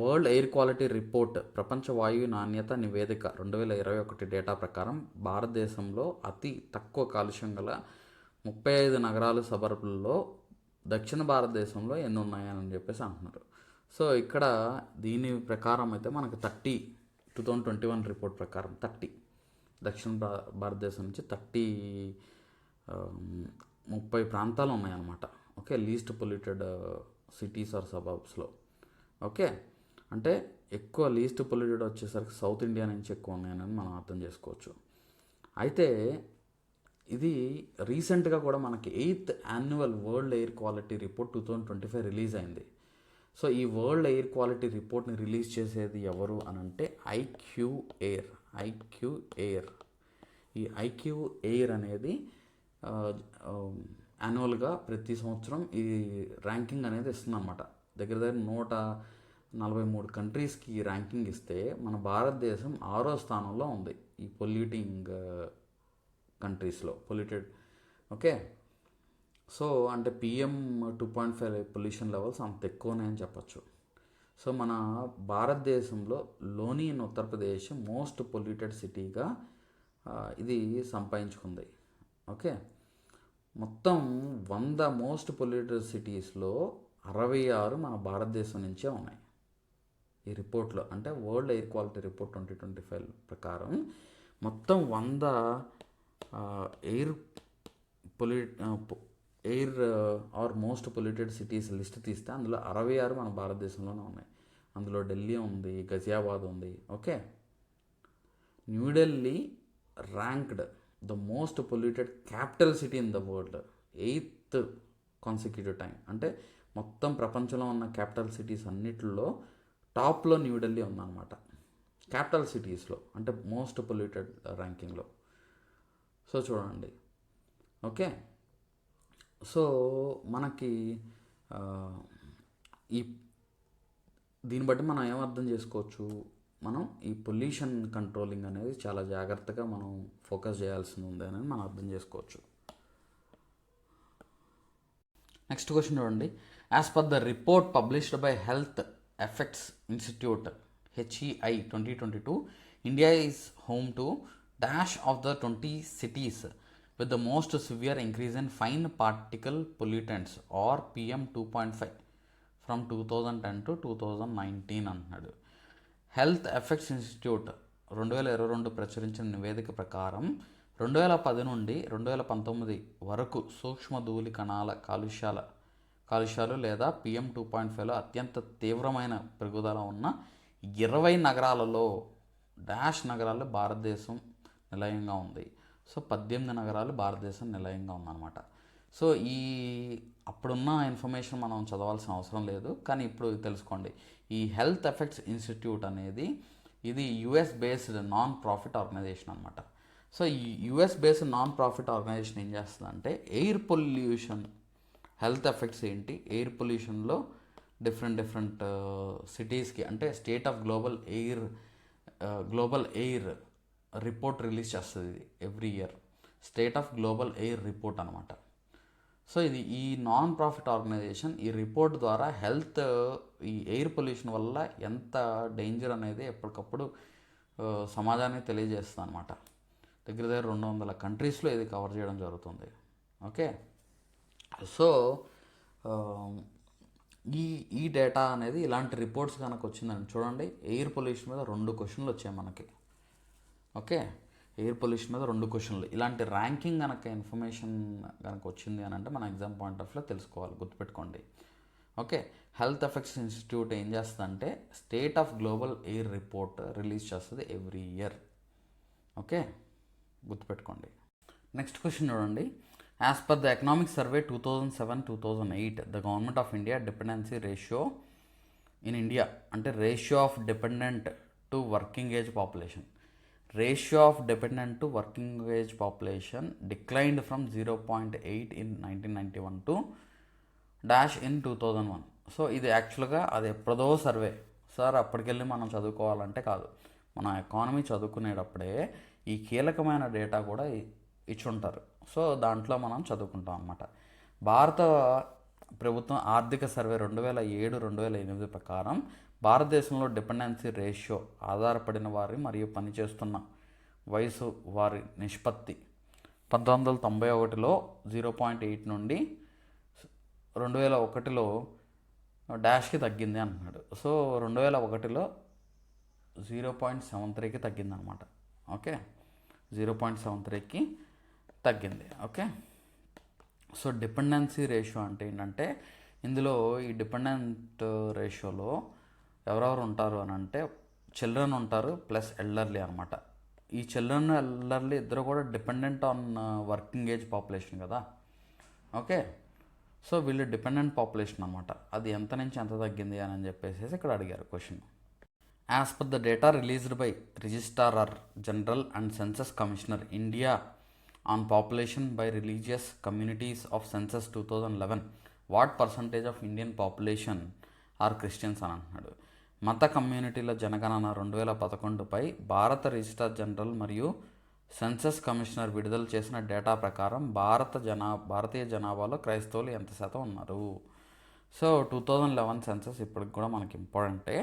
World Air Quality Report ప్రపంచ వాయు నాణ్యత నివేదిక 2021 data ప్రకారం భారతదేశంలో అతి తక్కువ కాలుష్యం గల 35 నగరాలు సబర్బుల్లో దక్షిణ భారతదేశంలో ఎన్ని ఉన్నాయని చెప్పేసి అంటున్నారు. సో ఇక్కడ దీని ప్రకారం అయితే మనకు 2021 రిపోర్ట్ ప్రకారం 30 దక్షిణ భారతదేశం నుంచి 30 ప్రాంతాలు ఉన్నాయన్నమాట. Okay, least polluted cities or సబర్బ్స్లో. ఓకే, అంటే ఎక్కువ లీస్ట్ పొల్యూటెడ్ వచ్చేసరికి సౌత్ ఇండియా నుంచి ఎక్కువ ఉన్నాయని మనం అర్థం చేసుకోవచ్చు. అయితే ఇది రీసెంట్గా కూడా మనకి 8th annual world Air Quality report 2025 release అయింది. సో ఈ వరల్డ్ ఎయిర్ క్వాలిటీ రిపోర్ట్ని రిలీజ్ చేసేది ఎవరు అని అంటే ఐక్యూ ఎయిర్. ఈ ఐక్యూ ఎయిర్ అనేది యాన్యువల్గా ప్రతి సంవత్సరం ఈ ర్యాంకింగ్ అనేది ఇస్తుందన్నమాట. దగ్గర 143 కంట్రీస్కి ర్యాంకింగ్ ఇస్తే మన భారతదేశం 6వ స్థానంలో ఉంది ఈ పొల్యూటింగ్ కంట్రీస్లో, పొల్యూటెడ్. ఓకే, సో అంటే PM 2.5 పొల్యూషన్ లెవెల్స్ అంత ఎక్కువనే అని చెప్పచ్చు. సో మన భారతదేశంలో లోని ఇన్ ఉత్తరప్రదేశ్ మోస్ట్ పొల్యూటెడ్ సిటీగా ఇది సంపాదించుకుంది. ఓకే, మొత్తం 100 మోస్ట్ పొల్యూటెడ్ సిటీస్లో 66 మన భారతదేశం నుంచే ఉన్నాయి ఈ రిపోర్ట్లో. అంటే వరల్డ్ ఎయిర్ క్వాలిటీ రిపోర్ట్ 2025 ప్రకారం మొత్తం 100 air are most polluted cities list తీస్తే అందులో 66 మన భారతదేశంలోనే ఉన్నాయి. అందులో ఢిల్లీ ఉంది, గజియాబాద్ ఉంది. Okay, New Delhi ranked the most polluted capital city in the world 8th consecutive time. అంటే మొత్తం ప్రపంచంలో ఉన్న క్యాపిటల్ సిటీస్ అన్నిటిలో టాప్లో న్యూఢిల్లీ ఉందన్నమాట క్యాపిటల్ సిటీస్లో, అంటే మోస్ట్ పొల్యూటెడ్ ర్యాంకింగ్లో. సో చూడండి. ఓకే, సో మనకి ఈ దీన్ని బట్టి మనం ఏమర్థం చేసుకోవచ్చు, మనం ఈ పొల్యూషన్ కంట్రోలింగ్ అనేది చాలా జాగ్రత్తగా మనం ఫోకస్ చేయాల్సి ఉంది అనేది మనం అర్థం చేసుకోవచ్చు. నెక్స్ట్ క్వశ్చన్ చూడండి. As per the report published by health effects institute HEI 2022, India is home to dash of the 20 cities with the most severe increase in fine particle pollutants or PM 2.5 from 2010 to 2019 అంటున్నాడు. Health effects institute 2022 ప్రచురించిన నివేదిక ప్రకారం 2010 నుండి 2019 వరకు సూక్ష్మధూళి కణాల కాలుష్యాలు లేదా PM 2.5లో అత్యంత తీవ్రమైన పెరుగుదల ఉన్న 20 నగరాలలో డాష్ నగరాల్లో భారతదేశం నిలయంగా ఉంది. సో 18 నగరాలు భారతదేశం నిలయంగా ఉందన్నమాట. సో ఈ అప్పుడున్న ఇన్ఫర్మేషన్ మనం చదవాల్సిన అవసరం లేదు, కానీ ఇప్పుడు తెలుసుకోండి. ఈ హెల్త్ ఎఫెక్ట్స్ ఇన్స్టిట్యూట్ అనేది ఇది US based non profit organisation అనమాట. సో ఈ US based non profit organisation ఏం చేస్తుందంటే ఎయిర్ పొల్యూషన్ హెల్త్ ఎఫెక్ట్స్ ఏంటి, ఎయిర్ పొల్యూషన్లో డిఫరెంట్ సిటీస్కి, అంటే State of global air report release చేస్తుంది ఇది every year. State of global air report అనమాట. సో ఇది ఈ నాన్ ప్రాఫిట్ ఆర్గనైజేషన్ ఈ రిపోర్ట్ ద్వారా ఈ ఎయిర్ పొల్యూషన్ వల్ల ఎంత డేంజర్ అనేది ఎప్పటికప్పుడు సమాజానికి తెలియజేస్తుంది అనమాట. దగ్గర 200 కంట్రీస్లో ఇది కవర్ చేయడం జరుగుతుంది. ఓకే, సో ఈ డేటా అనేది ఇలాంటి రిపోర్ట్స్ కనుక వచ్చిందని చూడండి. ఎయిర్ పొల్యూషన్ మీద 2 క్వశ్చన్లు వచ్చాయి మనకి. ఓకే, ఎయిర్ పొల్యూషన్ మీద 2 క్వశ్చన్లు. ఇలాంటి ర్యాంకింగ్ కనుక ఇన్ఫర్మేషన్ కనుక వచ్చింది అని అంటే మన ఎగ్జామ్ పాయింట్ ఆఫ్ వ్యూలో తెలుసుకోవాలి, గుర్తుపెట్టుకోండి. ఓకే, హెల్త్ ఎఫెక్ట్స్ ఇన్స్టిట్యూట్ ఏం చేస్తుందంటే state of global air report release చేస్తుంది ఎవ్రీ ఇయర్. ఓకే, గుర్తుపెట్టుకోండి. నెక్స్ట్ క్వశ్చన్ చూడండి. As per the economic survey 2007-2008 the government of India dependency ratio in India, అంటే ratio of dependent to working age population, ratio of dependent to working age population declined from 0.8 in 1991 to dash in 2001. So ఇది యాక్చువల్గా అది ఎప్పుడో survey sir, అప్పటికెళ్ళి మనం చదువుకోవాలంటే కాదు. మన economy చదువుకునేటప్పుడే ఈ కీలకమైన డేటా కూడా ఇచ్చుంటారు. సో దాంట్లో మనం చదువుకుంటాం అన్నమాట. భారత ప్రభుత్వం ఆర్థిక సర్వే 2007-2008 ప్రకారం భారతదేశంలో డిపెండెన్సీ రేషియో ఆధారపడిన వారి మరియు పనిచేస్తున్న వయసు వారి నిష్పత్తి 1991లో 0.8 నుండి 2001లో డాష్కి తగ్గింది అంటున్నాడు. సో 2001లో 0.73కి తగ్గింది అనమాట. ఓకే, 0.73కి తగ్గింది. ఓకే, సో డిపెండెన్సీ రేషియో అంటే ఏంటంటే ఇందులో ఈ డిపెండెంట్ రేషియోలో ఎవరెవరు ఉంటారు అని అంటే చిల్డ్రన్ ఉంటారు ప్లస్ ఎల్డర్లీ అనమాట. ఈ చిల్డ్రన్ ఎల్డర్లీ ఇద్దరు కూడా dependent on working age population కదా. ఓకే, సో వీళ్ళు డిపెండెంట్ పాపులేషన్ అనమాట. అది ఎంత నుంచి ఎంత తగ్గింది అని చెప్పేసి ఇక్కడ అడిగారు question. As per the data released by Registrar General and Census Commissioner India on population by religious communities of census 2011 what percentage of Indian population are Christians అని అంటున్నాడు. మత కమ్యూనిటీల జనగణన 2011పై భారత రిజిస్ట్రార్ జనరల్ మరియు సెన్సస్ కమిషనర్ విడుదల చేసిన డేటా ప్రకారం భారతీయ జనాభాలో క్రైస్తవులు ఎంత శాతం ఉన్నారు. సో 2011 సెన్సస్ ఇప్పటికి కూడా మనకి ఇంపార్టెంటే.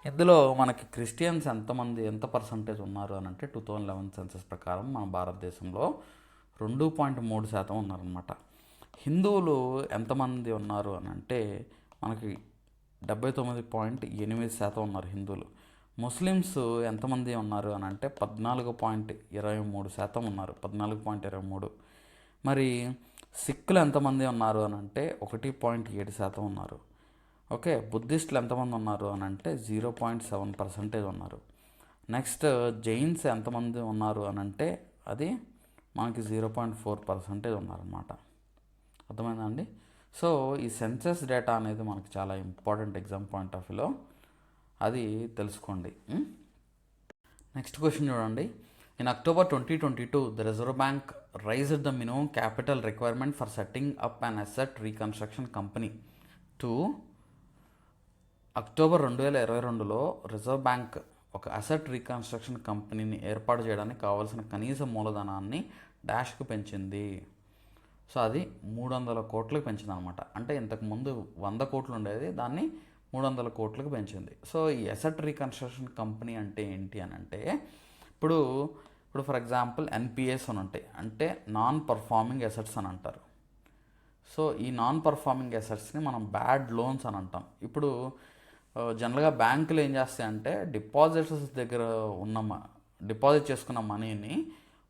ఇందులో మనకి క్రిస్టియన్స్ ఎంత పర్సంటేజ్ ఉన్నారు అని అంటే 2011 సెన్సస్ ప్రకారం మన భారతదేశంలో 2.3% ఉన్నారనమాట. హిందువులు ఎంతమంది ఉన్నారు అని అంటే మనకి 79.8% ఉన్నారు హిందువులు. ముస్లిమ్స్ ఎంతమంది ఉన్నారు అని అంటే 14.23% ఉన్నారు, 14.23. మరి సిక్కులు ఎంతమంది ఉన్నారు అని అంటే 1.7% ఉన్నారు. ఓకే, బుద్ధిస్టులు ఎంతమంది ఉన్నారు అని అంటే 0.7% ఉన్నారు. నెక్స్ట్ జైన్స్ ఎంతమంది ఉన్నారు అని అంటే అది మనకి 0.4% ఉన్నారన్నమాట. అర్థమైందా అండి? సో ఈ సెన్సస్ డేటా అనేది మనకి చాలా ఇంపార్టెంట్ ఎగ్జామ్ పాయింట్ ఆఫ్ వ్యూలో, అది తెలుసుకోండి. నెక్స్ట్ క్వశ్చన్ చూడండి. In October 2022 the reserve bank raised the minimum capital requirement for setting up an asset reconstruction company to October 2022లో రిజర్వ్ బ్యాంక్ ఒక అసెట్ రీకన్స్ట్రక్షన్ కంపెనీని ఏర్పాటు చేయడానికి కావాల్సిన కనీస మూలధనాన్ని డాష్కి పెంచింది. సో అది 300 కోట్లకు పెంచింది అనమాట. అంటే ఇంతకుముందు 100 కోట్లు ఉండేది, దాన్ని 300 కోట్లకు పెంచింది. సో ఈ అసెట్ రీకన్స్ట్రక్షన్ కంపెనీ అంటే ఏంటి అని అంటే ఇప్పుడు ఫర్ ఎగ్జాంపుల్ ఎన్పిఎస్ అని ఉంటాయి, అంటే నాన్ పర్ఫార్మింగ్ అసెట్స్ అని అంటారు. సో ఈ నాన్ పర్ఫార్మింగ్ అసెట్స్ని మనం బ్యాడ్ లోన్స్ అని అంటాం. ఇప్పుడు జనరల్గా బ్యాంకులు ఏం చేస్తాయంటే డిపాజిటర్స్ దగ్గర డిపాజిట్ చేసుకున్న మనీని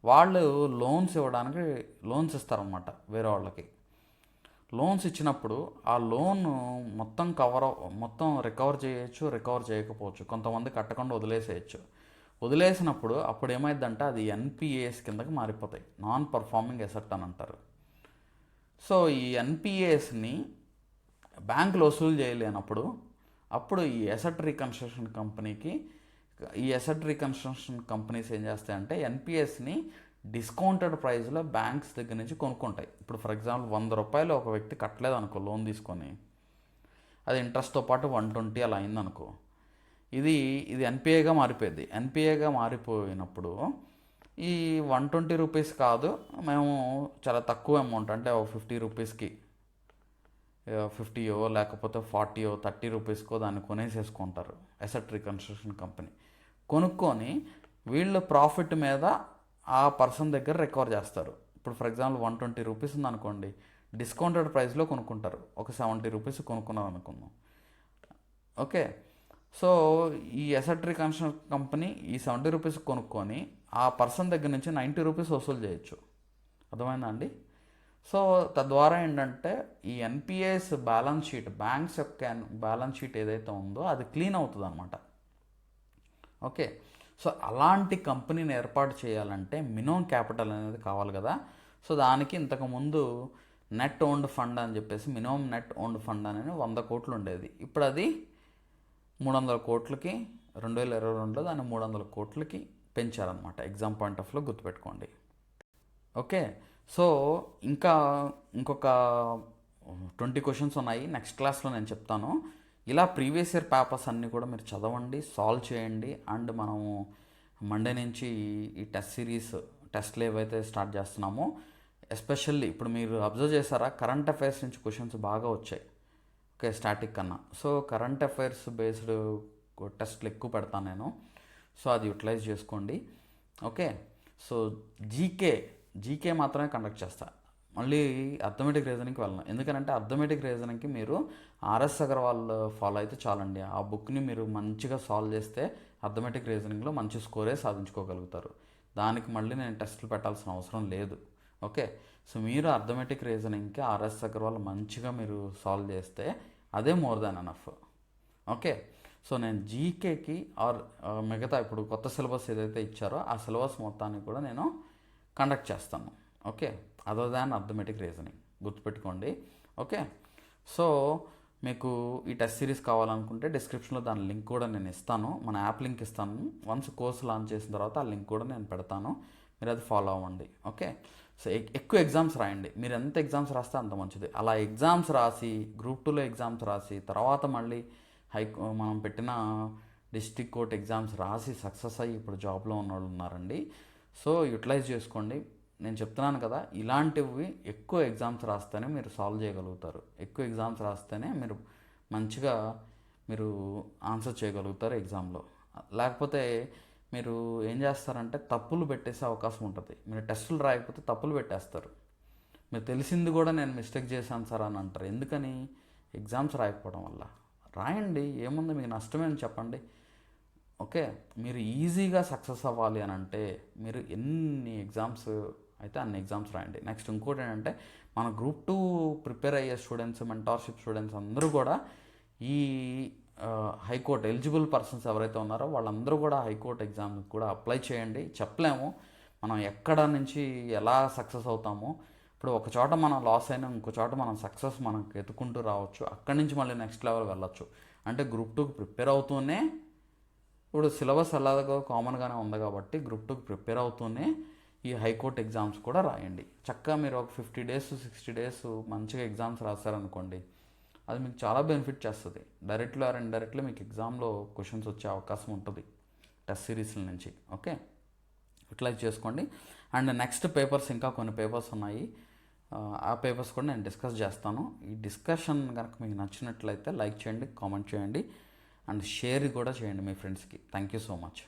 వాళ్ళు లోన్స్ ఇస్తారన్నమాట వేరే వాళ్ళకి. లోన్స్ ఇచ్చినప్పుడు ఆ లోన్ మొత్తం రికవర్ చేయొచ్చు, రికవర్ చేయకపోవచ్చు, కొంతమంది కట్టకుండా వదిలేసినప్పుడు అప్పుడు ఏమైందంటే అది ఎన్పిఏఎస్ కిందకి మారిపోతాయి, నాన్ పర్ఫార్మింగ్ అసెట్ అని అంటారు. సో ఈ ఎన్పిఏఎస్ని బ్యాంకులు వసూలు చేయలేనప్పుడు అప్పుడు ఈ అసెట్ రీకన్స్ట్రక్షన్ కంపెనీస్ ఏం చేస్తాయంటే ఎన్పిఎస్ని డిస్కౌంటెడ్ ప్రైస్లో బ్యాంక్స్ దగ్గర నుంచి కొనుక్కుంటాయి. ఇప్పుడు ఫర్ ఎగ్జాంపుల్ 100 రూపాయలు ఒక వ్యక్తి కట్టలేదు అనుకో లోన్ తీసుకొని, అది ఇంట్రెస్ట్తో పాటు 120 అలా అయిందనుకో, ఇది ఎన్పిఏగా మారిపోయింది. ఎన్పిఏగా మారిపోయినప్పుడు ఈ 120 రూపీస్ కాదు, మేము చాలా తక్కువ అమౌంట్ అంటే 50 రూపీస్కి 50 లేకపోతే 40 30 రూపీస్కో దాన్ని కొనేసేసుకుంటారు అసెట్ రీకన్స్ట్రక్షన్ కంపెనీ. కొనుక్కొని వీళ్ళు ప్రాఫిట్ మీద ఆ పర్సన్ దగ్గర రికవర్ చేస్తారు. ఇప్పుడు ఫర్ ఎగ్జాంపుల్ 120 రూపీస్ ఉందనుకోండి, డిస్కౌంటెడ్ ప్రైస్లో కొనుక్కుంటారు. ఒక 70 రూపీస్ కొనుక్కున్నారు అనుకుందాం. ఓకే, సో ఈ అసెట్ రీకన్స్ట్రక్షన్ కంపెనీ ఈ 70 రూపీస్ కొనుక్కొని ఆ పర్సన్ దగ్గర నుంచి 90 రూపీస్ వసూలు చేయొచ్చు. అర్థమైందా అండి? సో తద్వారా ఏంటంటే ఈ ఎన్పిఎస్ బ్యాలెన్స్ షీట్, బ్యాంక్స్ యొక్క బ్యాలెన్స్ షీట్ ఏదైతే ఉందో అది క్లీన్ అవుతుంది అనమాట. ఓకే, సో అలాంటి కంపెనీని ఏర్పాటు చేయాలంటే మినిమం క్యాపిటల్ అనేది కావాలి కదా. సో దానికి ఇంతకుముందు నెట్ ఓన్డ్ ఫండ్ అని చెప్పేసి మినిమం నెట్ ఓన్డ్ ఫండ్ అనేది 100 కోట్లు ఉండేది. ఇప్పుడు అది 300 కోట్లకి 2022లో దాన్ని 300 కోట్లకి పెంచారనమాట. ఎగ్జామ్ పాయింట్ ఆఫ్లో గుర్తుపెట్టుకోండి. ఓకే, సో ఇంకొక 20 క్వశ్చన్స్ ఉన్నాయి, నెక్స్ట్ క్లాస్లో నేను చెప్తాను. ఇలా ప్రీవియస్ ఇయర్ పేపర్స్ అన్నీ కూడా మీరు చదవండి, సాల్వ్ చేయండి. అండ్ మనము మండే నుంచి ఈ టెస్ట్లు ఏవైతే స్టార్ట్ చేస్తున్నామో, ఎస్పెషల్లీ ఇప్పుడు మీరు అబ్జర్వ్ చేశారా, కరెంట్ అఫైర్స్ నుంచి క్వశ్చన్స్ బాగా వచ్చాయి. ఓకే, స్టాటిక్ కన్నా. సో కరెంట్ అఫైర్స్ బేస్డ్ టెస్ట్లు ఎక్కువ పెడతాను నేను, సో అది యూటిలైజ్ చేసుకోండి. ఓకే, సో జీకే మాత్రమే కండక్ట్ చేస్తా. మళ్ళీ అర్థమెటిక్ రీజనింగ్కి వెళ్ళను. ఎందుకంటే అర్థమెటిక్ రీజనింగ్కి మీరు ఆర్ఎస్ అగర్వాల్ ఫాలో అయితే చాలండి. ఆ బుక్ని మీరు మంచిగా సాల్వ్ చేస్తే అర్థమెటిక్ రీజనింగ్లో మంచి స్కోరే సాధించుకోగలుగుతారు. దానికి మళ్ళీ నేను టెస్టులు పెట్టాల్సిన అవసరం లేదు. ఓకే, సో మీరు అర్థమెటిక్ రీజనింగ్కి ఆర్ఎస్ అగర్వాల్ మంచిగా మీరు సాల్వ్ చేస్తే అదే more than enough. Okay, so నేను జీకేకి మిగతా ఇప్పుడు కొత్త సిలబస్ ఏదైతే ఇచ్చారో ఆ సిలబస్ మొత్తాన్ని కూడా నేను కండక్ట్ చేస్తాను. Okay, other than arithmetic reasoning గుర్తుపెట్టుకోండి. ఓకే, సో మీకు ఈ టెస్ట్ సిరీస్ కావాలనుకుంటే డిస్క్రిప్షన్లో దాని లింక్ కూడా నేను ఇస్తాను, మన యాప్ లింక్ ఇస్తాను. వన్స్ కోర్స్ లాంచ్ చేసిన తర్వాత ఆ లింక్ కూడా నేను పెడతాను, మీరు అది ఫాలో అవ్వండి. ఓకే, సో ఎక్కువ ఎగ్జామ్స్ రాయండి. మీరు ఎంత ఎగ్జామ్స్ రాస్తే అంత మంచిది. అలా ఎగ్జామ్స్ రాసి గ్రూప్ 2లో ఎగ్జామ్స్ రాసి తర్వాత మళ్ళీ మనం పెట్టిన డిస్ట్రిక్ట్ కోర్ట్ ఎగ్జామ్స్ రాసి సక్సెస్ అయ్యి ఇప్పుడు జాబ్లో ఉన్న వాళ్ళు ఉన్నారండి. సో యూటిలైజ్ చేసుకోండి. నేను చెప్తున్నాను కదా, ఇలాంటివి ఎక్కువ ఎగ్జామ్స్ రాస్తేనే మీరు సాల్వ్ చేయగలుగుతారు. ఎక్కువ ఎగ్జామ్స్ రాస్తేనే మీరు మంచిగా ఆన్సర్ చేయగలుగుతారు ఎగ్జామ్లో. లేకపోతే మీరు ఏం చేస్తారంటే తప్పులు పెట్టేసే అవకాశం ఉంటుంది. మీరు టెస్టులు రాయకపోతే తప్పులు పెట్టేస్తారు. మీరు తెలిసింది కూడా నేను మిస్టేక్ చేశాను సార్ అని అంటారు. ఎందుకని? ఎగ్జామ్స్ రాయకపోవడం వల్ల. రాయండి, ఏముంది, మీకు నష్టమేమని చెప్పండి. ఓకే, మీరు ఈజీగా సక్సెస్ అవ్వాలి అని అంటే మీరు ఎన్ని ఎగ్జామ్స్ అయితే అన్ని ఎగ్జామ్స్ రాయండి. నెక్స్ట్ ఇంకోటి ఏంటంటే, మన గ్రూప్ 2 ప్రిపేర్ అయ్యే స్టూడెంట్స్, మెంటార్షిప్ స్టూడెంట్స్ అందరూ కూడా ఈ హైకోర్టు ఎలిజిబుల్ పర్సన్స్ ఎవరైతే ఉన్నారో వాళ్ళందరూ కూడా హైకోర్టు ఎగ్జామ్కి కూడా అప్లై చేయండి. చెప్పలేము మనం ఎక్కడ నుంచి ఎలా సక్సెస్ అవుతామో. ఇప్పుడు ఒక చోట మనం లాస్ అయినా ఇంకో చోట మనం సక్సెస్ మనకు ఎత్తుకుంటూ రావచ్చు. అక్కడి నుంచి మళ్ళీ నెక్స్ట్ లెవెల్ వెళ్ళొచ్చు. అంటే గ్రూప్ 2కి ప్రిపేర్ అవుతూనే, ఇప్పుడు సిలబస్ అలాగా కామన్గానే ఉంది కాబట్టి గ్రూప్ 2కి ప్రిపేర్ అవుతూనే ఈ హైకోర్టు ఎగ్జామ్స్ కూడా రాయండి. చక్కగా మీరు ఒక 50 days 60 days మంచిగా ఎగ్జామ్స్ రాశారనుకోండి, అది మీకు చాలా బెనిఫిట్ చేస్తుంది. డైరెక్ట్లీ ఆర్ ఇండైరెక్ట్లీ మీకు ఎగ్జామ్లో క్వశ్చన్స్ వచ్చే అవకాశం ఉంటుంది టెస్ట్ సిరీస్ల నుంచి. ఓకే, యూటిలైజ్ చేసుకోండి. అండ్ నెక్స్ట్ పేపర్స్ ఇంకా కొన్ని పేపర్స్ ఉన్నాయి, ఆ పేపర్స్ కూడా నేను డిస్కస్ చేస్తాను. ఈ డిస్కషన్ కనుక మీకు నచ్చినట్లయితే లైక్ చేయండి, కామెంట్ చేయండి అండ్ షేర్ కూడా చేయండి మీ ఫ్రెండ్స్కి. Thank you so much.